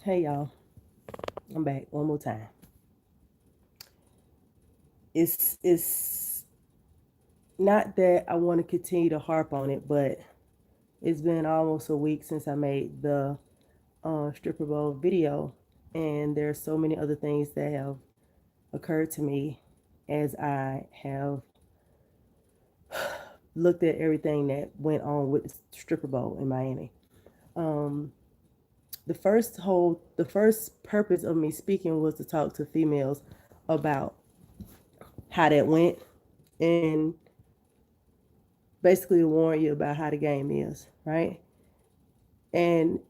Hey y'all, I'm back one more time. It's not that I want to continue to harp on it, but it's been almost a week since I made the stripper bowl video, and there's so many other things that have occurred to me as I have looked at everything that went on with the stripper bowl in Miami. Um, the first purpose of me speaking was to talk to females about how that went and basically to warn you about how the game is, right? And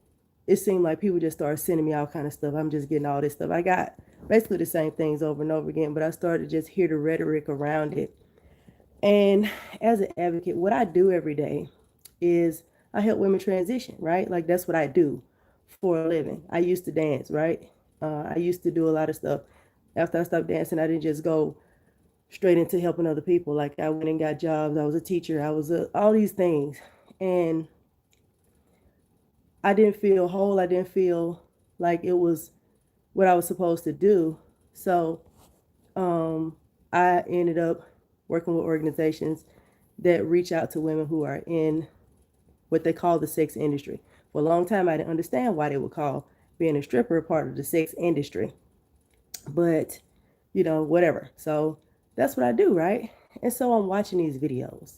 it seemed like people just started sending me all kind of stuff. I'm just getting all this stuff. I got basically the same things over and over again, but I started to just hear the rhetoric around it. And as an advocate, what I do every day is I help women transition, right? Like that's what I do for a living. I used to dance, right? I used to do a lot of stuff. After I stopped dancing, I didn't just go straight into helping other people. Like I went and got jobs. I was a teacher. All these things, and I didn't feel whole. I didn't feel like it was what I was supposed to do. So I ended up working with organizations that reach out to women who are in what they call the sex industry. For a long time, I didn't understand why they would call being a stripper part of the sex industry, but whatever. So that's what I do, right? And so I'm watching these videos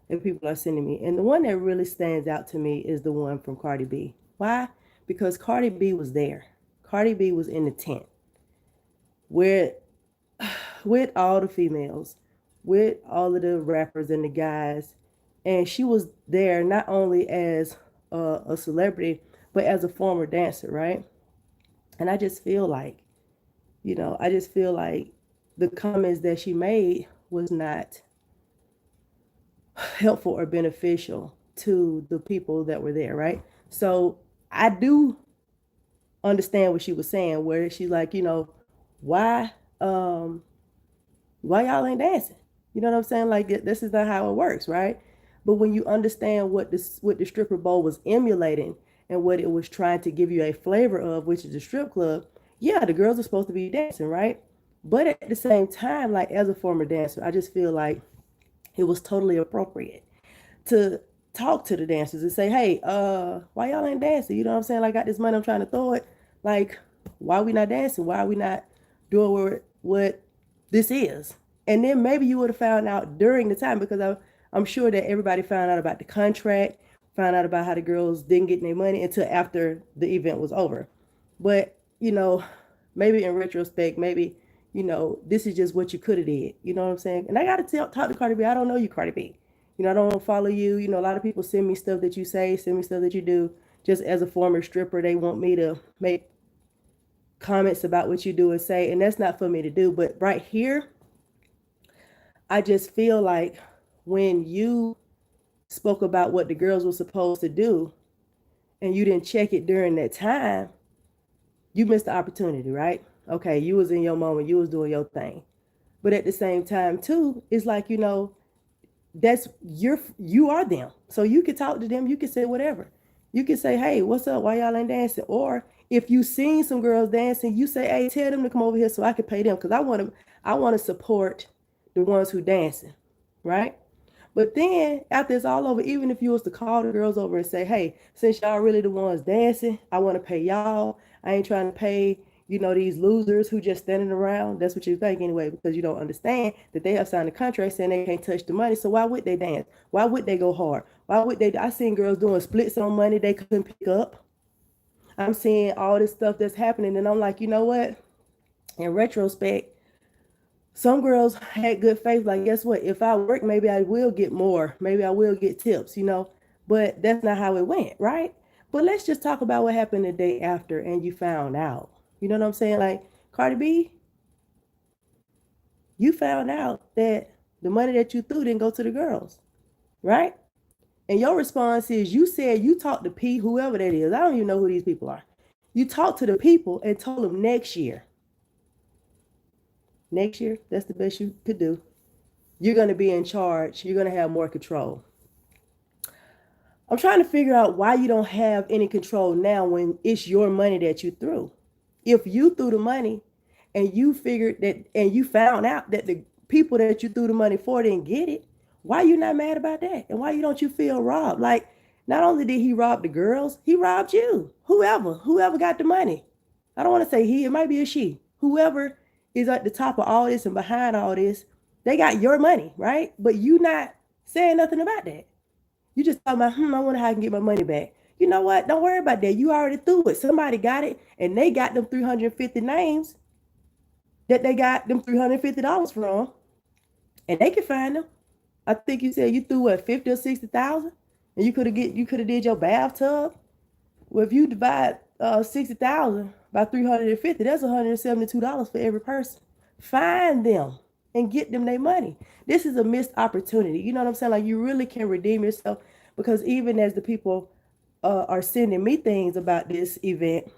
and people are sending me. And the one that really stands out to me is the one from Cardi B. Why? Because Cardi B was there. Cardi B was in the tent with all the females, with all of the rappers and the guys. And she was there not only as a celebrity, but as a former dancer, right? And I just feel like the comments that she made was not helpful or beneficial to the people that were there, right? So I do understand what she was saying, where she's like, why um why y'all ain't dancing? You know what I'm saying? Like this is not how it works, right? But when you understand what the stripper bowl was emulating and what it was trying to give you a flavor of, which is the strip club, yeah, the girls are supposed to be dancing, right? But at the same time, like as a former dancer, I just feel like it was totally appropriate to talk to the dancers and say, hey, why y'all ain't dancing? You know what I'm saying? Like, I got this money, I'm trying to throw it. Like, why are we not dancing? Why are we not doing what this is? And then maybe you would have found out during the time, because I'm sure that everybody found out about the contract, found out about how the girls didn't get their money until after the event was over. But, maybe in retrospect, maybe, this is just what you could have did. You know what I'm saying? And I got to talk to Cardi B. I don't know you, Cardi B. I don't follow you. A lot of people send me stuff that you say, send me stuff that you do. Just as a former stripper, they want me to make comments about what you do and say, and that's not for me to do. But right here, I just feel like when you spoke about what the girls were supposed to do and you didn't check it during that time, you missed the opportunity, right? Okay, you was in your moment, you was doing your thing. But at the same time, too, it's like, that's you are them. So you can talk to them, you can say whatever. You can say, hey, what's up? Why y'all ain't dancing? Or if you seen some girls dancing, you say, hey, tell them to come over here so I can pay them, because I want to support the ones who dancing, right? But then after it's all over, even if you was to call the girls over and say, hey, since y'all really the ones dancing, I want to pay y'all. I ain't trying to pay, these losers who just standing around. That's what you think anyway, because you don't understand that they have signed a contract saying they can't touch the money. So why would they dance? Why would they go hard? Why would they? I seen girls doing splits on money they couldn't pick up. I'm seeing all this stuff that's happening, and I'm like, you know what? In retrospect, some girls had good faith. Like, guess what? If I work, maybe I will get more. Maybe I will get tips. But that's not how it went, right? But let's just talk about what happened the day after and you found out. You know what I'm saying? Like, Cardi B, you found out that the money that you threw didn't go to the girls, right? And your response is you said you talked to P, whoever that is. I don't even know who these people are. You talked to the people and told them next year. Next year, that's the best you could do. You're going to be in charge. You're going to have more control. I'm trying to figure out why you don't have any control now when it's your money that you threw. If you threw the money and you figured that and you found out that the people that you threw the money for didn't get it, why you not mad about that? And why you don't you feel robbed? Like, not only did he rob the girls, he robbed you. Whoever got the money. I don't want to say he, it might be a she. Whoever is at the top of all this and behind all this, they got your money, right? But you not saying nothing about that. You just talking about, I wonder how I can get my money back. You know what? Don't worry about that. You already threw it. Somebody got it, and they got them 350 names that they got them $350 from, and they can find them. I think you said you threw what, 50 or 60,000, and you could have did your bathtub. Well, if you divide 60,000 by 350, that's $172 for every person. Find them and get them their money. This is a missed opportunity. You know what I'm saying? Like, you really can redeem yourself, because even as the people are sending me things about this event,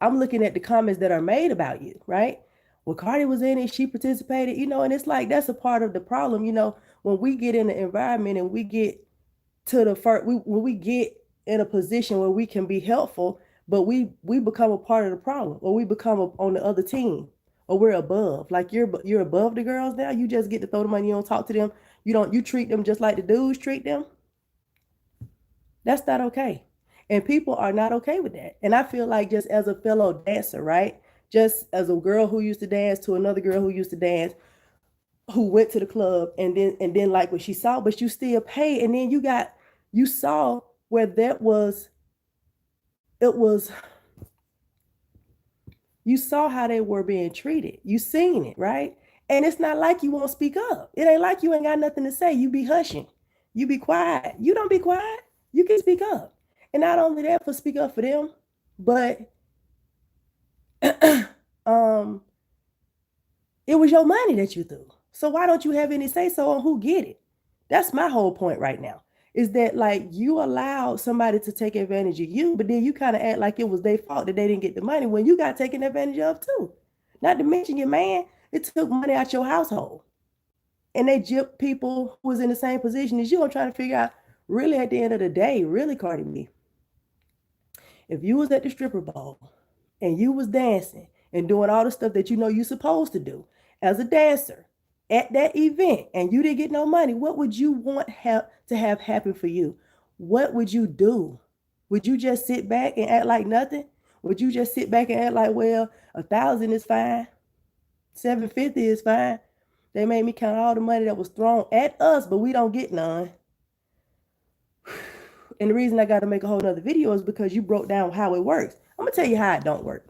I'm looking at the comments that are made about you, right? Well, Cardi was in it, she participated, and it's like, that's a part of the problem. When we get in the environment and we get to the first, when we get in a position where we can be helpful, but we become a part of the problem, or we become on the other team, or we're above. Like, you're above the girls now. You just get to throw the money. You don't talk to them. You treat them just like the dudes treat them. That's not okay. And people are not okay with that. And I feel like, just as a fellow dancer, right? Just as a girl who used to dance to another girl who used to dance, who went to the club and then like what she saw, but you still pay. And then you saw where you saw how they were being treated. You seen it, right? And it's not like you won't speak up. It ain't like you ain't got nothing to say. You be hushing. You be quiet. You don't be quiet. You can speak up. And not only that, for speak up for them, but it was your money that you threw. So why don't you have any say so on who get it? That's my whole point right now. Is that, like, you allowed somebody to take advantage of you, but then you kind of act like it was their fault that they didn't get the money when you got taken advantage of too. Not to mention your man, it took money out your household. And they gypped people who was in the same position as you. I'm trying to figure out, really, at the end of the day, really, Cardi B, if you was at the stripper ball and you was dancing and doing all the stuff that you're supposed to do as a dancer at that event, and you didn't get no money, what would you want to have happen for you? What would you do? Would you just sit back and act like nothing? Would you just sit back and act like, well, 1,000 is fine, 750 is fine? They made me count all the money that was thrown at us, but we don't get none. And the reason I got to make a whole nother video is because you broke down how it works. I'm gonna tell you how it don't work.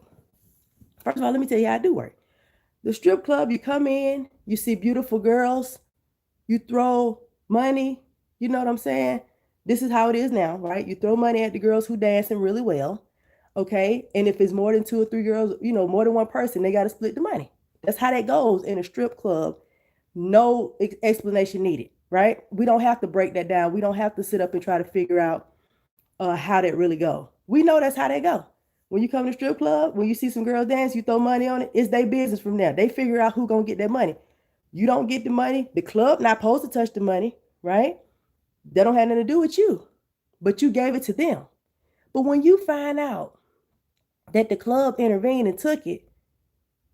First of all, let me tell you how it do work. The strip club, you come in, you see beautiful girls, you throw money, you know what I'm saying? This is how it is now, right? You throw money at the girls who dancing really well, okay? And if it's more than 2 or 3 girls, more than one person, they got to split the money. That's how that goes in a strip club. No explanation needed, right? We don't have to break that down. We don't have to sit up and try to figure out how that really go. We know that's how they go. When you come to strip club, when you see some girls dance, you throw money on it, it's their business from there. They figure out who gonna get that money. You don't get the money. The club not supposed to touch the money, right? They don't have nothing to do with you, but you gave it to them. But when you find out that the club intervened and took it,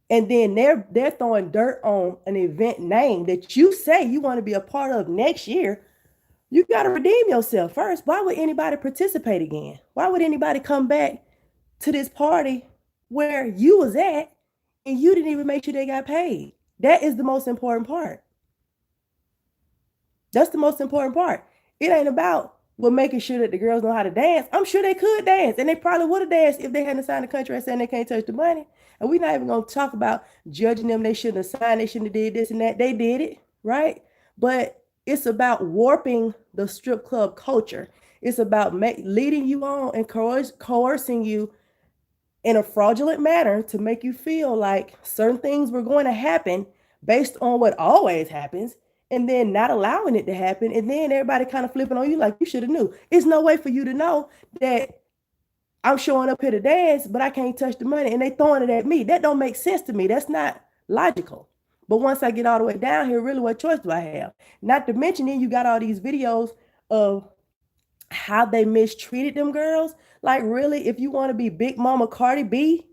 and then they're throwing dirt on an event name that you say you want to be a part of next year, you got to redeem yourself first. Why would anybody participate again? Why would anybody come back to this party where you was at and you didn't even make sure they got paid? That is the most important part. That's the most important part. It ain't about making sure that the girls know how to dance. I'm sure they could dance, and they probably would have danced if they hadn't signed a contract saying they can't touch the money. And we're not even going to talk about judging them. They shouldn't have signed. They shouldn't have did this and that. They did it, right? But it's about warping the strip club culture. It's about leading you on and coercing you in a fraudulent manner to make you feel like certain things were going to happen based on what always happens, and then not allowing it to happen. And then everybody kind of flipping on you like you should have knew. It's no way for you to know that I'm showing up here to dance, but I can't touch the money, and they throwing it at me. That don't make sense to me. That's not logical. But once I get all the way down here, really, what choice do I have? Not to mention, then you got all these videos of how they mistreated them girls. Like, really, if you want to be Big Mama Cardi B,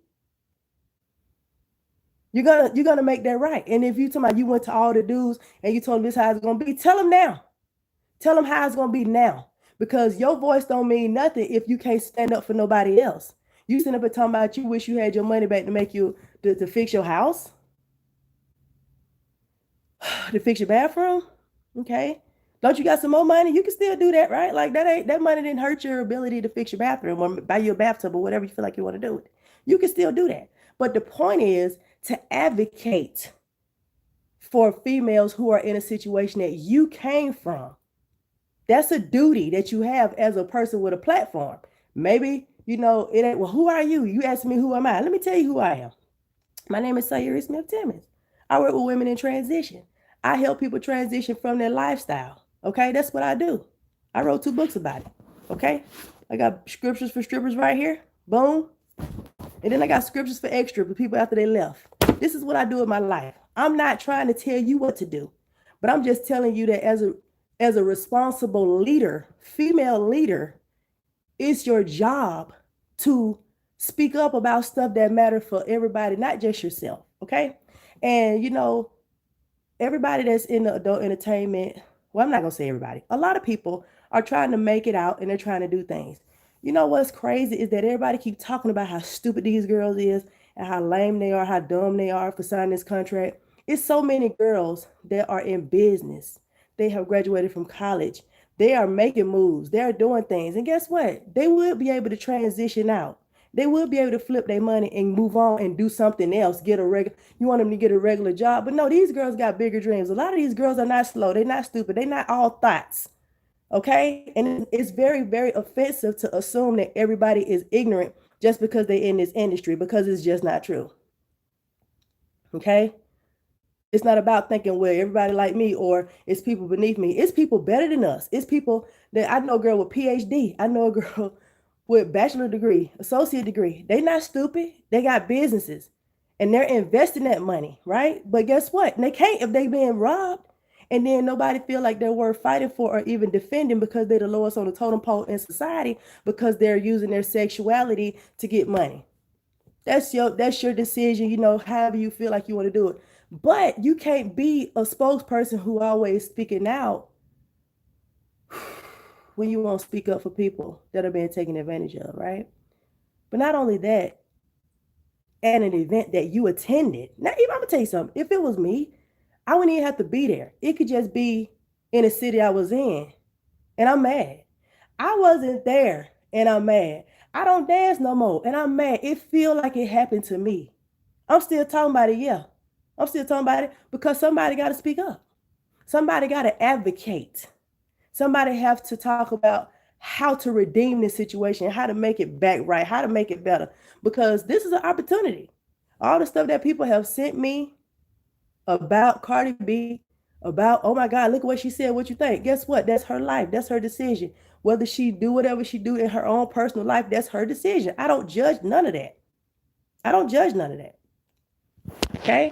you're gonna make that right. And if you talking about you went to all the dudes and you told them this how it's gonna be, tell them now. Tell them how it's gonna be now. Because your voice don't mean nothing if you can't stand up for nobody else. You sitting up and talking about you wish you had your money back to make you to fix your house, to fix your bathroom. Okay. Don't you got some more money? You can still do that, right? Like that money didn't hurt your ability to fix your bathroom or buy you a bathtub or whatever you feel like you want to do. You can still do that. But the point is to advocate for females who are in a situation that you came from. That's a duty that you have as a person with a platform. Maybe, it ain't, well, who are you? You ask me, who am I? Let me tell you who I am. My name is Sayuri Smith-Timmons. I work with women in transition. I help people transition from their lifestyle. Okay, that's what I do. I wrote 2 books about it. Okay, I got scriptures for strippers right here. Boom. And then I got scriptures for extra for people after they left. This is what I do in my life. I'm not trying to tell you what to do, but I'm just telling you that as a responsible leader, female leader, it's your job to speak up about stuff that matter for everybody, not just yourself. Okay. And everybody that's in the adult entertainment, well, I'm not gonna say everybody. A lot of people are trying to make it out and they're trying to do things. You know what's crazy is that everybody keep talking about how stupid these girls is and how lame they are, how dumb they are for signing this contract. It's so many girls that are in business. They have graduated from college. They are making moves. They're doing things. And guess what? They will be able to transition out. They will be able to flip their money and move on and do something else. You want them to get a regular job. But no, these girls got bigger dreams. A lot of these girls are not slow. They're not stupid. They're not all thoughts. Okay. And it's very, very offensive to assume that everybody is ignorant just because they're in this industry, because it's just not true. Okay. It's not about thinking, well, everybody like me or it's people beneath me. It's people better than us. It's people that I know a girl with PhD. I know a girl with bachelor degree, associate degree. They not stupid. They got businesses and they're investing that money, right? But guess what? They can't if they being robbed. And then nobody feel like they're worth fighting for or even defending because they're the lowest on the totem pole in society because they're using their sexuality to get money. That's your decision, however you feel like you want to do it. But you can't be a spokesperson who always speaking out when you won't speak up for people that are being taken advantage of, right? But not only that, at an event that you attended. Now, even I'm gonna tell you something. If it was me, I wouldn't even have to be there. It could just be in a city I was in, and I'm mad. I wasn't there, and I'm mad. I don't dance no more, and I'm mad. It feel like it happened to me. I'm still talking about it, yeah. I'm still talking about it because somebody got to speak up. Somebody got to advocate. Somebody have to talk about how to redeem this situation, how to make it back right, how to make it better. Because this is an opportunity. All the stuff that people have sent me about Cardi B, about, oh my God, look at what she said, what you think? Guess what? That's her life. That's her decision. Whether she do whatever she do in her own personal life, that's her decision. I don't judge none of that. I don't judge none of that. Okay?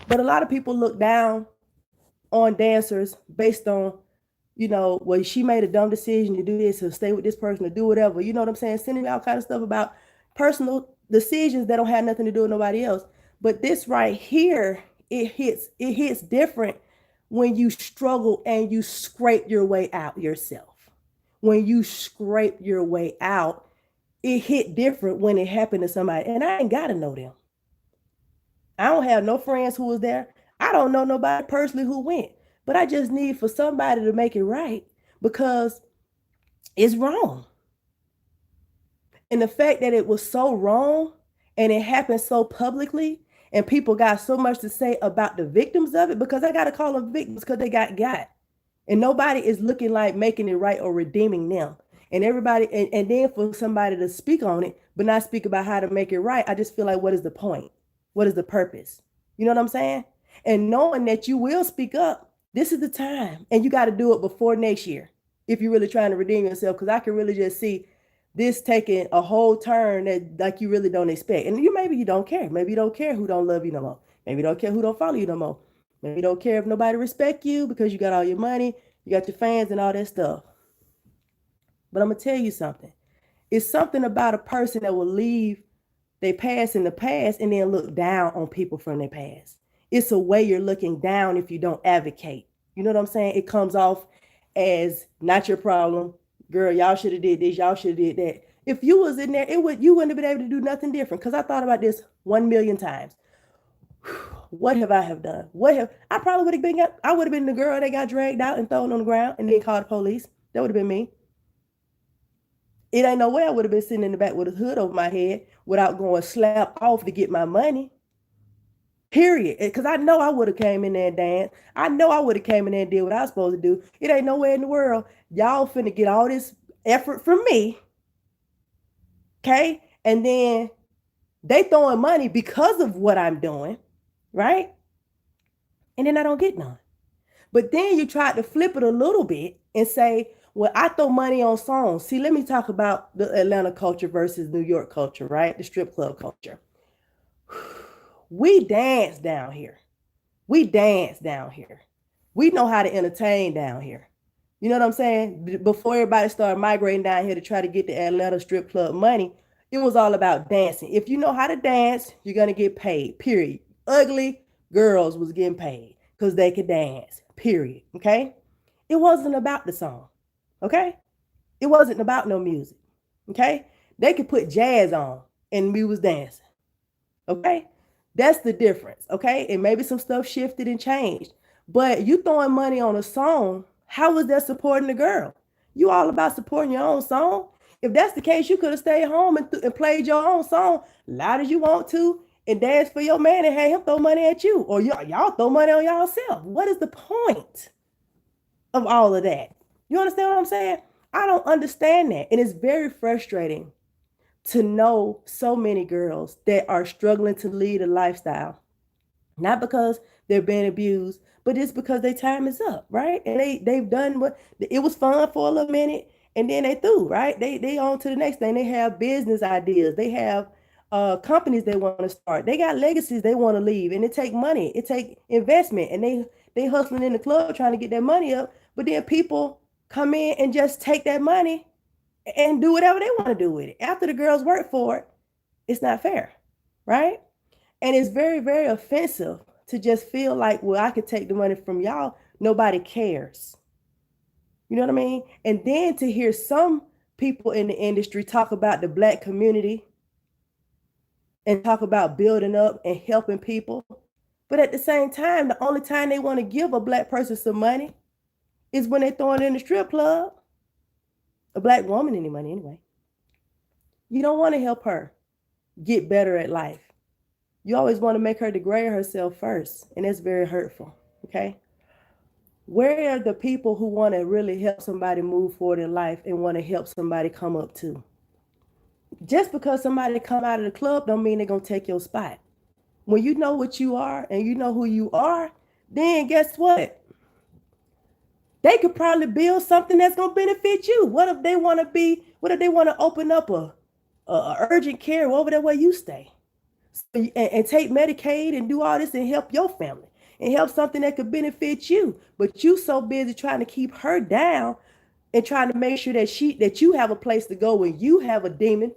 But a lot of people look down on dancers based on, well, she made a dumb decision to do this or stay with this person or do whatever. You know what I'm saying? Sending me all kind of stuff about personal decisions that don't have nothing to do with nobody else. But this right here, it hits different when you struggle and you scrape your way out yourself. When you scrape your way out, it hit different when it happened to somebody. And I ain't got to know them. I don't have no friends who was there. I don't know nobody personally who went, but I just need for somebody to make it right because it's wrong. And the fact that it was so wrong and it happened so publicly and people got so much to say about the victims of it, because I got to call them victims because they got. And nobody is looking like making it right or redeeming them. And everybody, and then for somebody to speak on it, but not speak about how to make it right, I just feel like, what is the point? What is the purpose? You know what I'm saying? And knowing that you will speak up, this is the time. And you got to do it before next year if you're really trying to redeem yourself, because I can really just see this taking a whole turn that like you really don't expect. And maybe you don't care. Maybe you don't care who don't love you no more. Maybe you don't care who don't follow you no more. Maybe you don't care if nobody respect you because you got all your money, you got your fans and all that stuff. But I'm gonna tell you something. It's something about a person that will leave their past in the past and then look down on people from their past. It's a way you're looking down if you don't advocate. You know what I'm saying? It comes off as not your problem. Girl, y'all should have did this, y'all should have did that. If you was in there, you wouldn't have been able to do nothing different. Because I thought about this 1,000,000 times. What have I have done? What have I probably would have been? I would have been the girl that got dragged out and thrown on the ground and then called the police. That would have been me. It ain't no way I would have been sitting in the back with a hood over my head without going slap off to get my money. Period. Because I know I would have came in there and danced. I know I would have came in there and did what I was supposed to do. It ain't nowhere in the world y'all finna get all this effort from me. Okay? And then they throwing money because of what I'm doing, right? And then I don't get none. But then you try to flip it a little bit and say, well, I throw money on songs. See, let me talk about the Atlanta culture versus New York culture, right? The strip club culture. We dance down here. We dance down here. We know how to entertain down here. You know what I'm saying? Before everybody started migrating down here to try to get the Atlanta strip club money, it was all about dancing. If you know how to dance, you're going to get paid, period. Ugly girls was getting paid because they could dance, period. Okay? It wasn't about the song. Okay? It wasn't about no music. Okay? They could put jazz on and we was dancing. Okay? That's the difference. Okay? And maybe some stuff shifted and changed. But you throwing money on a song, how was that supporting the girl? You all about supporting your own song? If that's the case, you could have stayed home and played your own song loud as you want to and dance for your man and have him throw money at you. Or y'all throw money on yourself. What is the point of all of that? You understand what I'm saying? I don't understand that. And it's very frustrating to know so many girls that are struggling to lead a lifestyle. Not because they're being abused, but it's because their time is up, right? And they've done what it was fun for a little minute, and then they threw, right? They on to the next thing. They have business ideas. They have companies they want to start. They got legacies they want to leave, and it take money. It take investment, and they hustling in the club trying to get their money up. But then people come in and just take that money and do whatever they want to do with it. After the girls work for it, it's not fair, right? And it's very, very offensive to just feel like, well, I could take the money from y'all. Nobody cares. You know what I mean? And then to hear some people in the industry talk about the Black community and talk about building up and helping people. But at the same time, the only time they want to give a Black person some money is when they throw it in the strip club. A Black woman any money anyway. You don't want to help her get better at life. You always want to make her degrade herself first, and that's very hurtful, okay? Where are the people who want to really help somebody move forward in life and want to help somebody come up too? Just because somebody come out of the club don't mean they're going to take your spot. When you know what you are and you know who you are, then guess what? They could probably build something that's going to benefit you. What if they want to open up a urgent care over there where you stay? And take Medicaid and do all this and help your family and help something that could benefit you. But you so busy trying to keep her down and trying to make sure that you have a place to go when you have a demon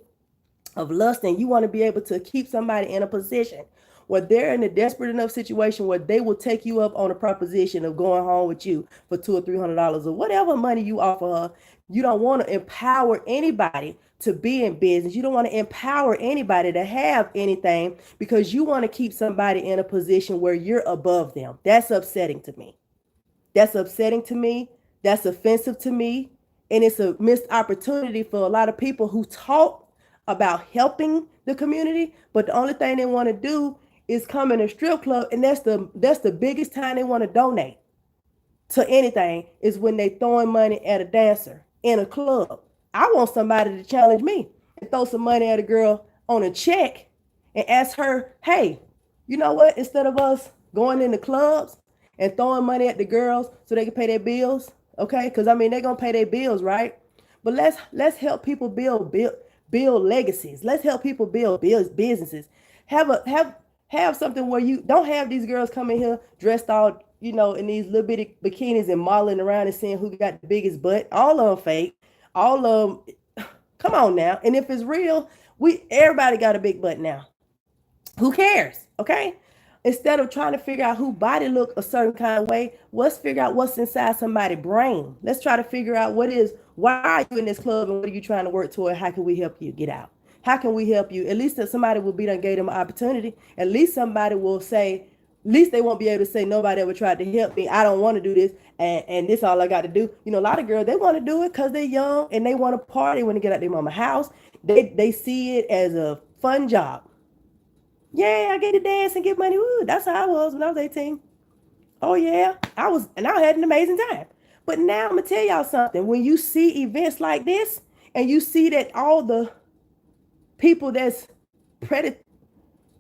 of lust and you want to be able to keep somebody in a position where they're in a desperate enough situation where they will take you up on a proposition of going home with you for $200 or $300 or whatever money you offer her. You don't want to empower anybody to be in business. You don't want to empower anybody to have anything because you want to keep somebody in a position where you're above them. That's upsetting to me. That's upsetting to me. That's offensive to me. And it's a missed opportunity for a lot of people who talk about helping the community, but the only thing they want to do is come in a strip club, and that's the biggest time they want to donate to anything is when they throwing money at a dancer in a club. I want somebody to challenge me and throw some money at a girl on a check and ask her, hey, you know what? Instead of us going in the clubs and throwing money at the girls so they can pay their bills, okay? Because I mean they're gonna pay their bills, right? But let's help people build legacies. Let's help people build businesses. Have Have something where you don't have these girls coming here dressed all, in these little bitty bikinis and modeling around and seeing who got the biggest butt. All of them fake. All of them. Come on now. And if it's real, everybody got a big butt now. Who cares? Okay. Instead of trying to figure out who body look a certain kind of way, let's figure out what's inside somebody's brain. Let's try to figure out why are you in this club and what are you trying to work toward? How can we help you get out? How can we help you? At least that somebody will be done gave them an opportunity. At least somebody will say, at least they won't be able to say nobody ever tried to help me. I don't want to do this. And this all I got to do. A lot of girls, they want to do it because they're young and they want to party when they get out their mama's house. They see it as a fun job. Yeah, I get to dance and get money. Ooh, that's how I was when I was 18. Oh yeah, I had an amazing time. But now I'm gonna tell y'all something. When you see events like this and you see that all the people that's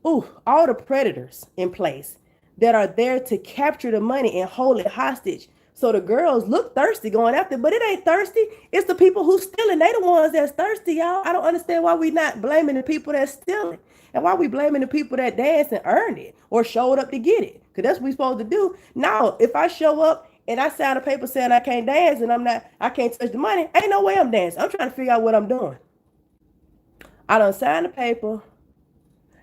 all the predators in place that are there to capture the money and hold it hostage. So the girls look thirsty going after, but it ain't thirsty. It's the people who stealing. They the ones that's thirsty, y'all. I don't understand why we not blaming the people that's stealing. And why we blaming the people that danced and earned it or showed up to get it? Because that's what we supposed to do. Now, if I show up and I sign a paper saying I can't dance and I can't touch the money, ain't no way I'm dancing. I'm trying to figure out what I'm doing. I done signed the paper.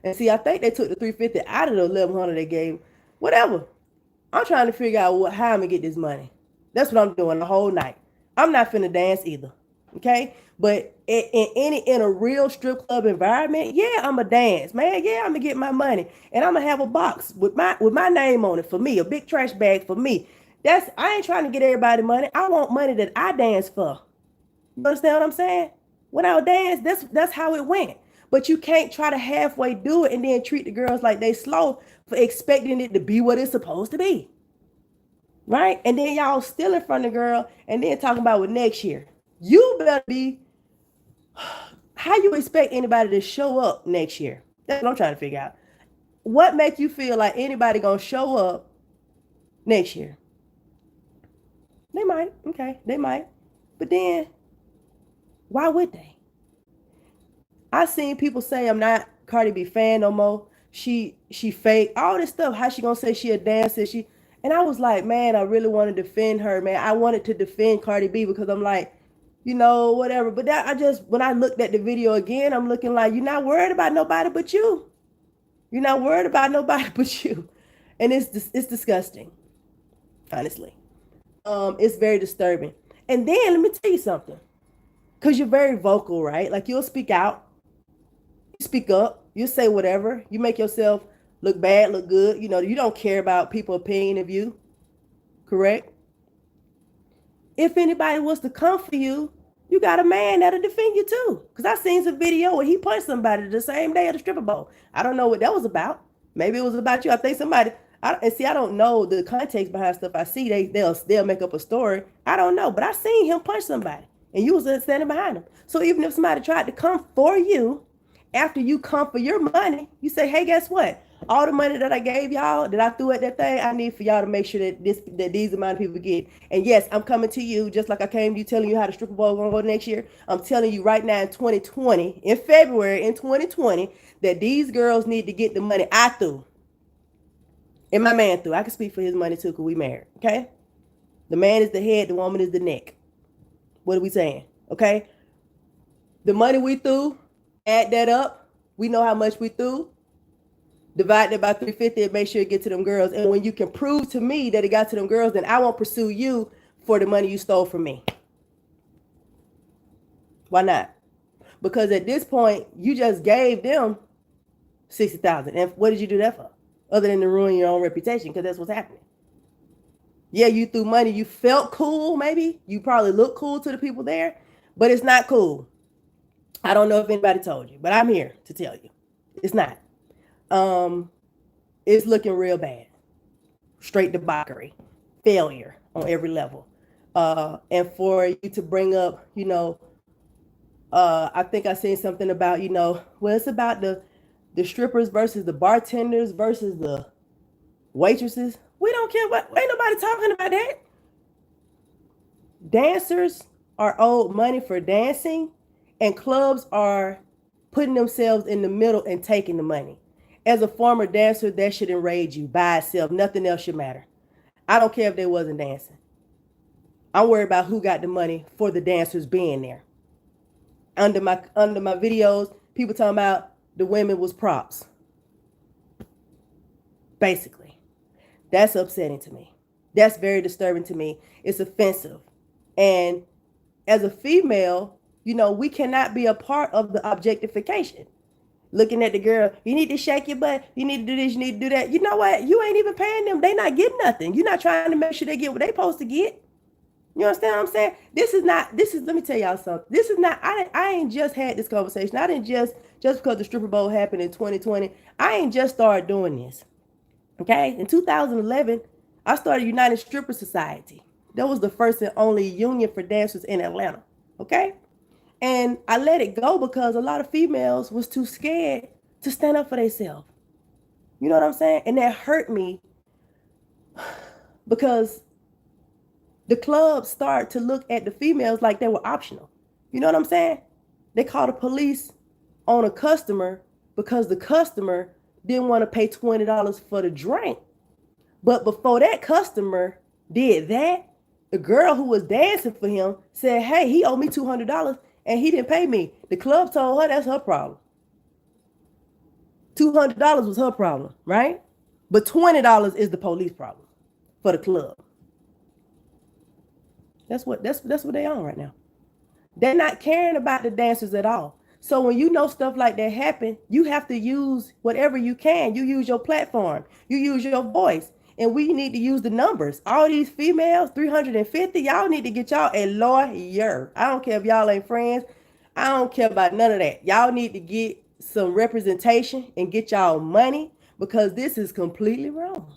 And see, I think they took the $350 out of the $1,100 they gave. Whatever. I'm trying to figure out how I'm going to get this money. That's what I'm doing the whole night. I'm not finna dance either. Okay? But in a real strip club environment, yeah, I'm a dance, man. Yeah, I'm gonna get my money, and I'm gonna have a box with my name on it for me, a big trash bag for me. I ain't trying to get everybody money. I want money that I dance for. You understand what I'm saying? When I dance, that's how it went. But you can't try to halfway do it and then treat the girls like they slow for expecting it to be what it's supposed to be, right? And then y'all still in front of the girl, and then talking about what next year. You better be. How you expect anybody to show up next year? That's what I'm trying to figure out. What makes you feel like anybody gonna show up next year? They might, okay, they might. But then, why would they? I seen people say I'm not Cardi B fan no more. She fake, all this stuff. How she gonna say she a dancer? And I was like, man, I really want to defend her, man. I wanted to defend Cardi B because I'm like, whatever. But when I looked at the video again, I'm looking like, you're not worried about nobody but you. You're not worried about nobody but you. And it's disgusting, honestly. It's very disturbing. And then let me tell you something. Because you're very vocal, right? Like you'll speak out. You speak up. You say whatever. You make yourself look bad, look good. You don't care about people's opinion of you. Correct? If anybody was to come for you, you got a man that'll defend you too. Because I seen some video where he punched somebody the same day at a stripper bowl. I don't know what that was about. Maybe it was about you. I think somebody, I don't know the context behind stuff I see. They'll make up a story. I don't know. But I seen him punch somebody. And you was standing behind him. So even if somebody tried to come for you, after you come for your money, you say, hey, guess what? All the money that I gave y'all, that I threw at that thing, I need for y'all to make sure that these amount of people get. And yes, I'm coming to you just like I came to you telling you how the stripper bowl gonna go next year. I'm telling you right now in 2020, in February in 2020, that these girls need to get the money I threw. And my man threw. I can speak for his money too because we married, okay? The man is the head, the woman is the neck. What are we saying? Okay? The money we threw, add that up. We know how much we threw. Divide that by 350 and make sure it gets to them girls. And when you can prove to me that it got to them girls, then I won't pursue you for the money you stole from me. Why not? Because at this point, you just gave them $60,000. And what did you do that for? Other than to ruin your own reputation, because that's what's happening. Yeah, you threw money. You felt cool, maybe. You probably look cool to the people there, but it's not cool. I don't know if anybody told you, but I'm here to tell you. It's not. It's looking real bad. Straight debauchery. Failure on every level. And for you to bring up, I think I seen something about, it's about the strippers versus the bartenders versus the waitresses. We don't care ain't nobody talking about that. Dancers are owed money for dancing, and clubs are putting themselves in the middle and taking the money. As a former dancer, that should enrage you by itself. Nothing else should matter. I don't care if they wasn't dancing. I'm worried about who got the money for the dancers being there. Under my videos, people talking about the women was props. Basically. That's upsetting to me. That's very disturbing to me. It's offensive. And as a female, we cannot be a part of the objectification. Looking at the girl, you need to shake your butt, you need to do this, you need to do that. You know what? You ain't even paying them. They not getting nothing. You're not trying to make sure they get what they supposed to get. You understand what I'm saying? Let me tell y'all something. This is not, I ain't just had this conversation. I didn't just because the stripper bowl happened in 2020, I ain't just started doing this. Okay? In 2011, I started United Stripper Society. That was the first and only union for dancers in Atlanta. Okay? And I let it go because a lot of females was too scared to stand up for themselves. You know what I'm saying? And that hurt me because the clubs start to look at the females like they were optional. You know what I'm saying? They called the police on a customer because the customer didn't want to pay $20 for the drink. But before that customer did that, the girl who was dancing for him said, hey, he owed me $200 and he didn't pay me. The club told her that's her problem. $200 was her problem, right? But $20 is the police problem for the club. That's what they on right now. They're not caring about the dancers at all. So when you know stuff like that happen, you have to use whatever you can. You use your platform. You use your voice. And we need to use the numbers. All these females, 350, y'all need to get y'all a lawyer. I don't care if y'all ain't friends. I don't care about none of that. Y'all need to get some representation and get y'all money because this is completely wrong.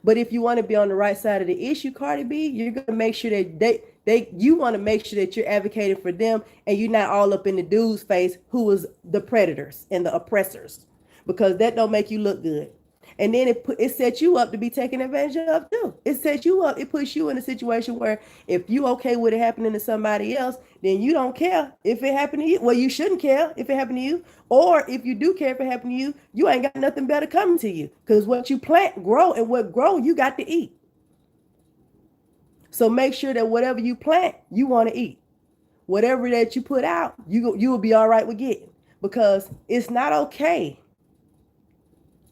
But if you want to be on the right side of the issue, Cardi B, you're going to make sure that you want to make sure that you're advocating for them and you're not all up in the dude's face who was the predators and the oppressors, because that don't make you look good. And then it sets you up to be taken advantage of too. It sets you up. It puts you in a situation where if you okay with it happening to somebody else, then you don't care if it happened to you. Well, you shouldn't care if it happened to you. Or if you do care if it happened to you, you ain't got nothing better coming to you. Because what you plant, grow, and what grow, you got to eat. So make sure that whatever you plant, you want to eat. Whatever that you put out, you will be all right with getting. Because it's not okay.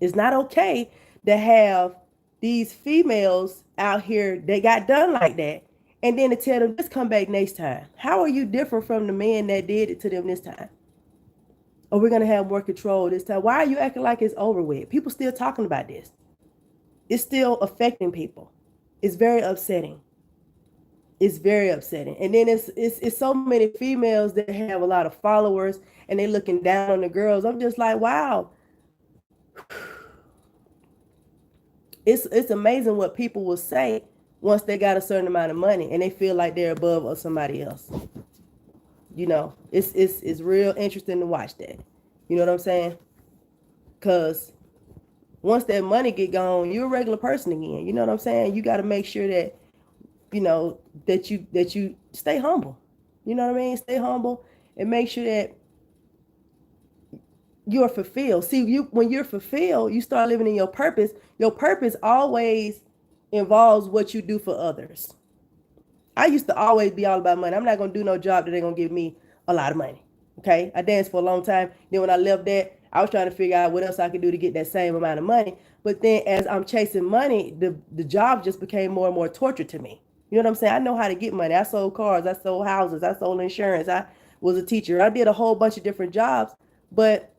It's not okay to have these females out here that got done like that. And then to tell them, just come back next time. How are you different from the men that did it to them this time? Or we're going to have more control this time. Why are you acting like it's over with? People still talking about this. It's still affecting people. It's very upsetting. It's very upsetting. And then it's so many females that have a lot of followers and they looking down on the girls. I'm just like, wow. It's amazing what people will say once they got a certain amount of money and they feel like they're above somebody else. You know, it's real interesting to watch that. You know what I'm saying? Because once that money get gone, you're a regular person again. You know what I'm saying? You got to make sure that, you know, that you stay humble. You know what I mean? Stay humble and make sure that you're fulfilled. See, when you're fulfilled, you start living in your purpose. Your purpose always involves what you do for others. I used to always be all about money. I'm not going to do no job that they're going to give me a lot of money. Okay. I danced for a long time. Then when I left that, I was trying to figure out what else I could do to get that same amount of money. But then as I'm chasing money, the job just became more and more torture to me. You know what I'm saying? I know how to get money. I sold cars. I sold houses. I sold insurance. I was a teacher. I did a whole bunch of different jobs. But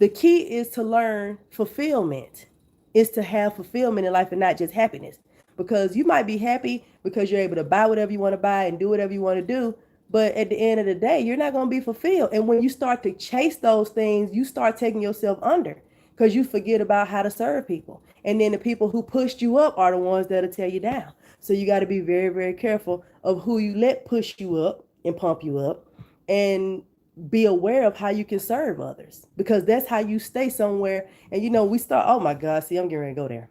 the key is to learn fulfillment, is to have fulfillment in life and not just happiness. Because you might be happy because you're able to buy whatever you want to buy and do whatever you want to do. But at the end of the day, you're not going to be fulfilled. And when you start to chase those things, you start taking yourself under because you forget about how to serve people. And then the people who pushed you up are the ones that'll tear you down. So you got to be very, very careful of who you let push you up and pump you up, and be aware of how you can serve others, because that's how you stay somewhere. And, you know, we start, oh my God, see, I'm getting ready to go there.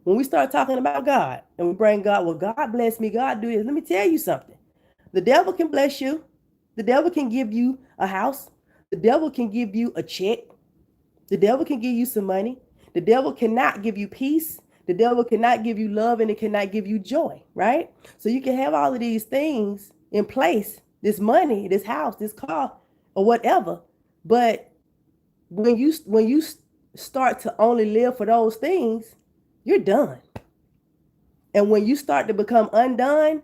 When we start talking about God and we bring God, well, God bless me, God do this. Let me tell you something. The devil can bless you. The devil can give you a house. The devil can give you a check. The devil can give you some money. The devil cannot give you peace. The devil cannot give you love, and it cannot give you joy, right? So you can have all of these things in place, this money, this house, this car, or whatever. But when you start to only live for those things, you're done. And when you start to become undone,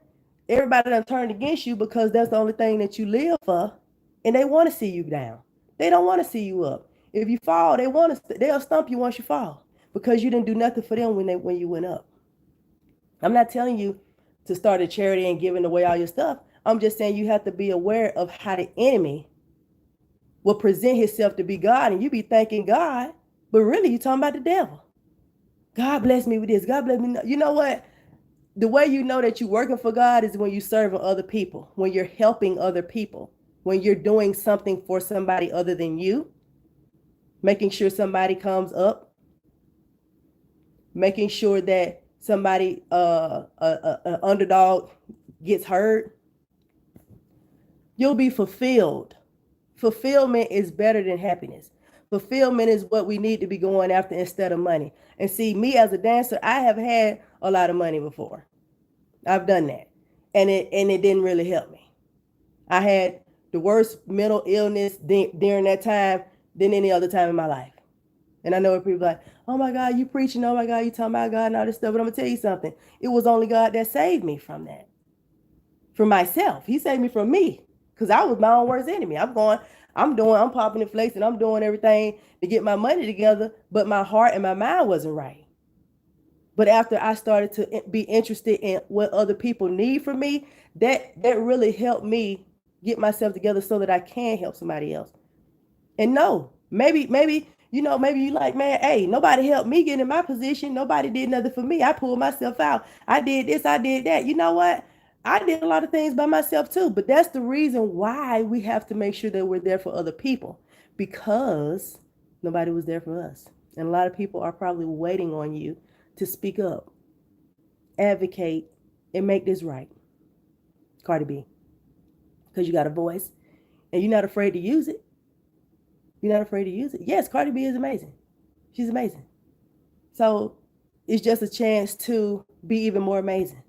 everybody done turned against you because that's the only thing that you live for, and they want to see you down. They don't want to see you up. If you fall, they'll stump you once you fall because you didn't do nothing for them when you went up. I'm not telling you to start a charity and giving away all your stuff. I'm just saying you have to be aware of how the enemy will present himself to be God, and you be thanking God, but really you talking about the devil. God bless me with this. God bless me. You know what? The way you know that you're working for God is when you're serving other people, when you're helping other people, when you're doing something for somebody other than you, making sure somebody comes up, making sure that somebody, an underdog gets heard. You'll be fulfilled. Fulfillment is better than happiness. Fulfillment is what we need to be going after instead of money. And see, me as a dancer, I have had a lot of money before. I've done that. And it didn't really help me. I had the worst mental illness during that time than any other time in my life. And I know people are like, oh my God, you preaching, oh my God, you talking about God and all this stuff. But I'm gonna tell you something. It was only God that saved me from that. From myself. He saved me from me. Because I was my own worst enemy. I'm popping and flexing, I'm doing everything to get my money together, but my heart and my mind wasn't right. But after I started to be interested in what other people need from me, that really helped me get myself together so that I can help somebody else. And no, maybe you like, man, hey, nobody helped me get in my position. Nobody did nothing for me. I pulled myself out. I did this, I did that. You know what? I did a lot of things by myself too, but that's the reason why we have to make sure that we're there for other people, because nobody was there for us. And a lot of people are probably waiting on you to speak up, advocate, and make this right. Cardi B, because you got a voice and you're not afraid to use it. You're not afraid to use it. Yes, Cardi B is amazing. She's amazing. So it's just a chance to be even more amazing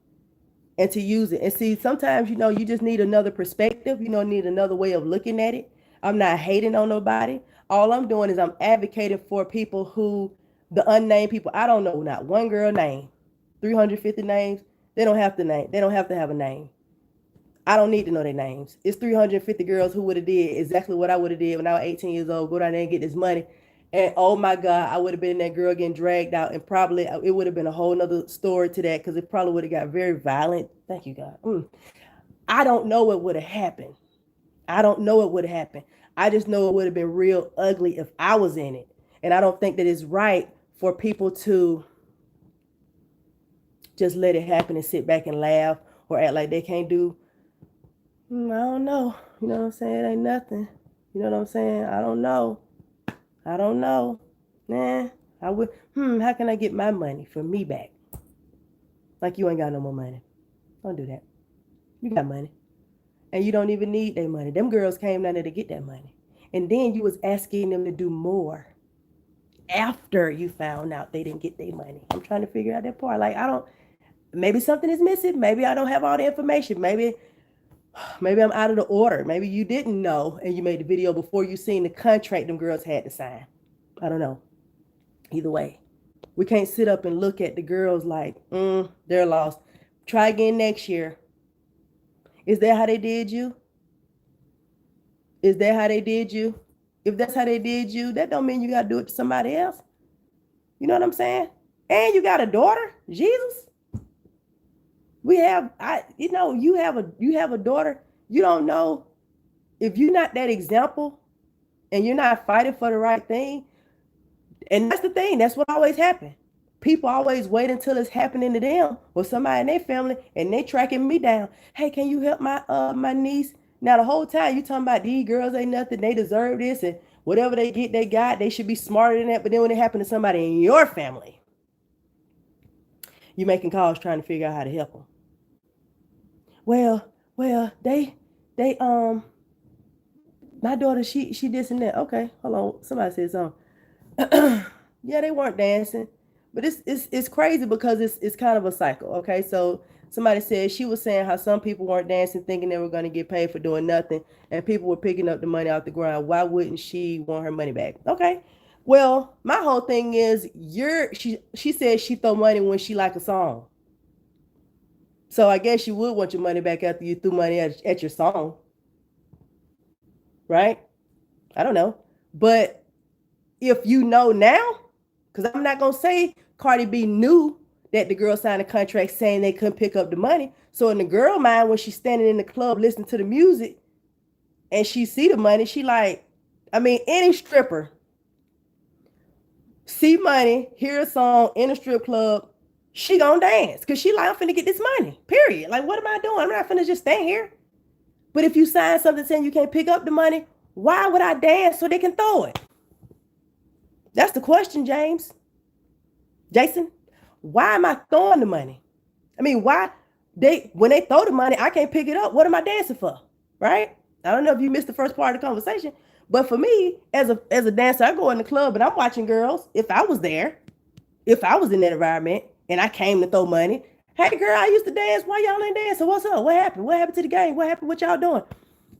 and to use it. And see, sometimes, you just need another perspective. Need another way of looking at it. I'm not hating on nobody. All I'm doing is I'm advocating for people the unnamed people. I don't know not one girl name. 350 names. They don't have to name. They don't have to have a name. I don't need to know their names. It's 350 girls who would have did exactly what I would have did when I was 18 years old. Go down there and get this money. And oh my God, I would have been that girl getting dragged out, and probably it would have been a whole nother story to that, because it probably would have got very violent. Thank you, God. I don't know what would have happened. I don't know what would have happened. I just know it would have been real ugly if I was in it. And I don't think that it's right for people to just let it happen and sit back and laugh or act like they can't do. I don't know. You know what I'm saying? It ain't nothing. You know what I'm saying? I don't know. I would. How can I get my money for me back? Like, you ain't got no more money. Don't do that. You got money. And you don't even need their money. Them girls came down there to get that money. And then you was asking them to do more after you found out they didn't get their money. I'm trying to figure out that part. Like, maybe something is missing. Maybe I don't have all the information. Maybe I'm out of the order. Maybe you didn't know and you made the video before you seen the contract them girls had to sign. I don't know. Either way, we can't sit up and look at the girls like, they're lost. Try again next year. Is that how they did you? Is that how they did you? If that's how they did you, that don't mean you got to do it to somebody else. You know what I'm saying? And you got a daughter, Jesus. You have a daughter. You don't know, if you're not that example and you're not fighting for the right thing. And that's the thing. That's what always happens. People always wait until it's happening to them or somebody in their family, and they tracking me down. Hey, can you help my niece? Now the whole time you talking about these girls ain't nothing, they deserve this, and whatever they get, they should be smarter than that. But then when it happened to somebody in your family, you making calls trying to figure out how to help them. Well, they My daughter, she this and that. Okay, hold on. Somebody said something. Yeah, they weren't dancing, but it's crazy because it's kind of a cycle. Okay, so somebody said she was saying how some people weren't dancing, thinking they were going to get paid for doing nothing, and people were picking up the money off the ground. Why wouldn't she want her money back? Okay, well, my whole thing is she said she throw money when she like a song. So I guess you would want your money back after you threw money at your song, right? I don't know. But if you know now, because I'm not going to say Cardi B knew that the girl signed a contract saying they couldn't pick up the money. So in the girl mind, when she's standing in the club listening to the music and she see the money, she like, I mean, any stripper see money, hear a song in a strip club, she gonna dance because she like, I'm finna get this money, period. Like, what am I doing? I'm not finna just stand here. But if you sign something saying you can't pick up the money, why would I dance so they can throw it? That's the question, Jason. Why am I throwing the money? I mean, why when they throw the money, I can't pick it up. What am I dancing for? Right? I don't know if you missed the first part of the conversation, but for me, as a dancer, I go in the club and I'm watching girls. If I was there, if I was in that environment and I came to throw money, hey girl, I used to dance. Why y'all ain't dancing? What's up? What happened? What happened to the game? What happened? What y'all doing?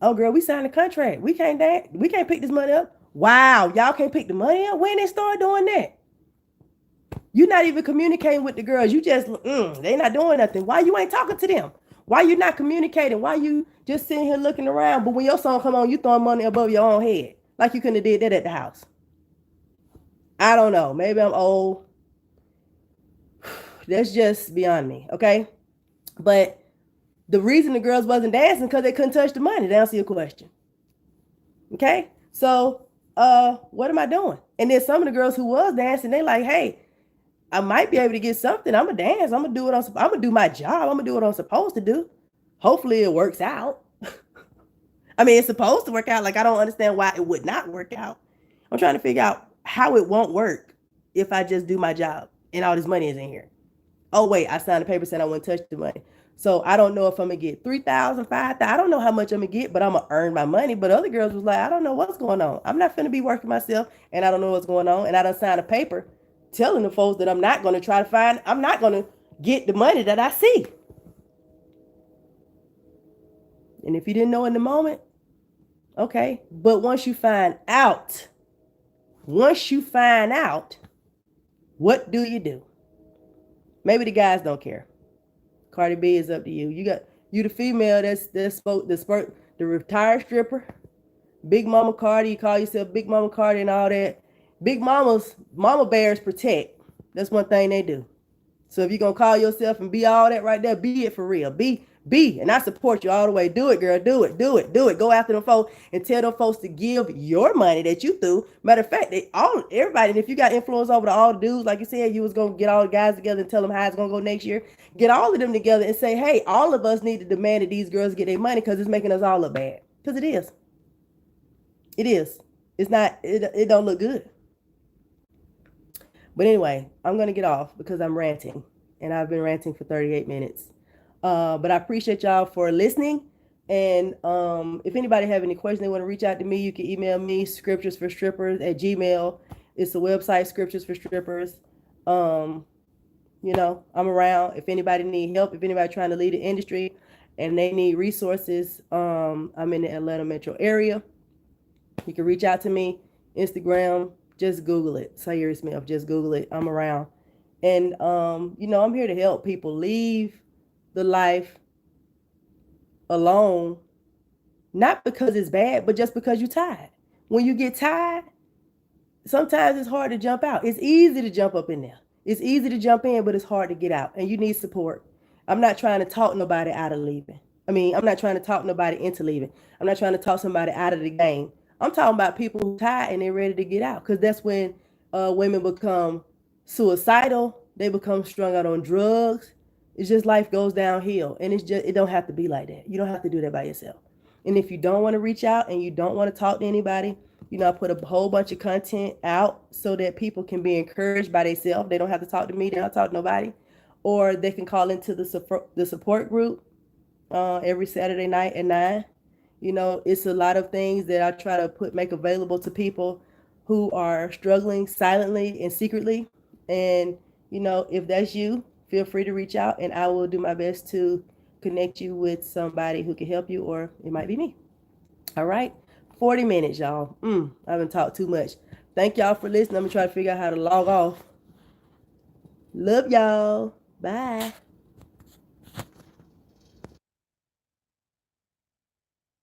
Oh girl, we signed a contract. We can't dance. We can't pick this money up. Wow, y'all can't pick the money up? When they start doing that? You're not even communicating with the girls. You just, they not doing nothing. Why you ain't talking to them? Why you not communicating? Why you just sitting here looking around? But when your song come on, you throwing money above your own head. Like you couldn't have did that at the house. I don't know. Maybe I'm old. That's just beyond me. Okay. But the reason the girls wasn't dancing because they couldn't touch the money. To answer your question. Okay. So, what am I doing? And then some of the girls who was dancing, they like, hey, I might be able to get something. I'm gonna dance. I'm gonna do what I'm gonna do my job. I'm gonna do what I'm supposed to do. Hopefully it works out. I mean, it's supposed to work out. Like, I don't understand why it would not work out. I'm trying to figure out how it won't work if I just do my job and all this money is in here. Oh wait, I signed a paper saying I wouldn't touch the money. So I don't know if I'm gonna get 3,000, 5,000. I don't know how much I'm gonna get, but I'm gonna earn my money. But other girls was like, I don't know what's going on. I'm not gonna be working myself, and I don't know what's going on. And I done signed a paper telling the folks that I'm not gonna try to find. I'm not gonna get the money that I see. And if you didn't know in the moment, okay. But once you find out, what do you do? Maybe the guys don't care. Cardi B is up to you. You the female the retired stripper, Big Mama Cardi. You call yourself Big Mama Cardi and all that. Big mama bears protect. That's one thing they do. So if you're gonna call yourself and be all that right there, be it for real. Be, and I support you all the way. Do it, girl. Do it. Go after them folks and tell them folks to give your money that you threw. Matter of fact, everybody, and if you got influence over to all the dudes, like you said, you was gonna get all the guys together and tell them how it's gonna go next year. Get all of them together and say, hey, all of us need to demand that these girls get their money because it's making us all look bad. Because it is. It is. It's not. It don't look good. But anyway, I'm going to get off because I'm ranting. And I've been ranting for 38 minutes. But I appreciate y'all for listening. And if anybody have any questions, they want to reach out to me, you can email me, scripturesforstrippers@gmail. It's the website, Scriptures for Strippers. I'm around. If anybody need help, if anybody trying to lead the industry and they need resources, I'm in the Atlanta metro area. You can reach out to me, Instagram. Just Google it. Sayuri Smith. Just Google it. I'm around. And, I'm here to help people leave the life alone, not because it's bad, but just because you're tired. When you get tired, sometimes it's hard to jump out. It's easy to jump up in there. It's easy to jump in, but it's hard to get out. And you need support. I'm not trying to talk nobody out of leaving. I'm not trying to talk nobody into leaving. I'm not trying to talk somebody out of the game. I'm talking about people who are tired and they're ready to get out, because that's when women become suicidal. They become strung out on drugs. It's just life goes downhill, and it don't have to be like that. You don't have to do that by yourself. And if you don't want to reach out and you don't want to talk to anybody, I put a whole bunch of content out so that people can be encouraged by themselves. They don't have to talk to me. They don't have to talk to nobody. Or they can call into the support group every Saturday night at 9. You know, it's a lot of things that I try to make available to people who are struggling silently and secretly. And, you know, if that's you, feel free to reach out and I will do my best to connect you with somebody who can help you, or it might be me. All right. 40 minutes, y'all. I haven't talked too much. Thank y'all for listening. I'm going to try to figure out how to log off. Love y'all. Bye.